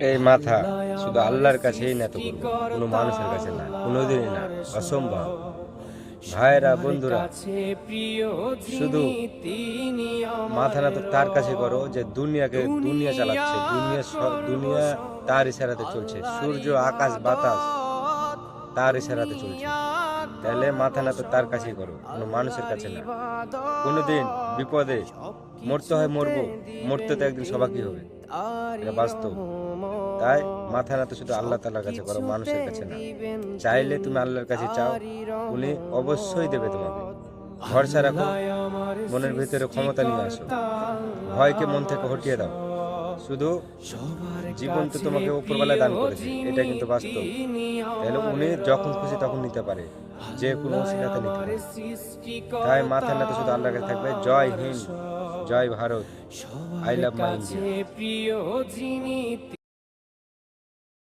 এই মাথা শুধু আল্লাহর কাছেই নত করবো, কোনো মানুষের কাছে না, কোনোদিনই না, অসম্ভব। ভাইরা বন্ধুরা, শুধু মাথা নত তার কাছে করো যে দুনিয়া চালাচ্ছে, দুনিয়া তার ইশারাতে চলছে, সূর্য আকাশ বাতাস তার ইশারাতে চলছে। তাহলে মাথা নত তার কাছেই করো, কোনো মানুষের কাছে না। কোনোদিন বিপদে মরতে হয় মরবো, মরতে তো একদিন সবাইকে হবে, এটা বাস্তব। তাই মাথা নত শুধু আল্লাহ তাআলার কাছে করো, মানুষের কাছে না। চাইলে তুমি আল্লাহর কাছে চাও, উনি অবশ্যই দেবে তোমাকে। ভরসা রাখো, মনের ভিতরে ক্ষমতা নিয়ে আসো, ভয়কে মন থেকে হটিয়ে দাও। শুধু জীবন তো তোমাকে উপরবেলায় দান করেছে, এটা কিন্তু বাস্তব। তাহলে উনি যখন খুশি তখন নিতে পারে, যে কোনো অসিলাতে নিতে পারে। তাই মাথা নত শুধু আল্লাহর কাছে থাকবে। জয় হিন্দ, জয় Bharat, I love my India.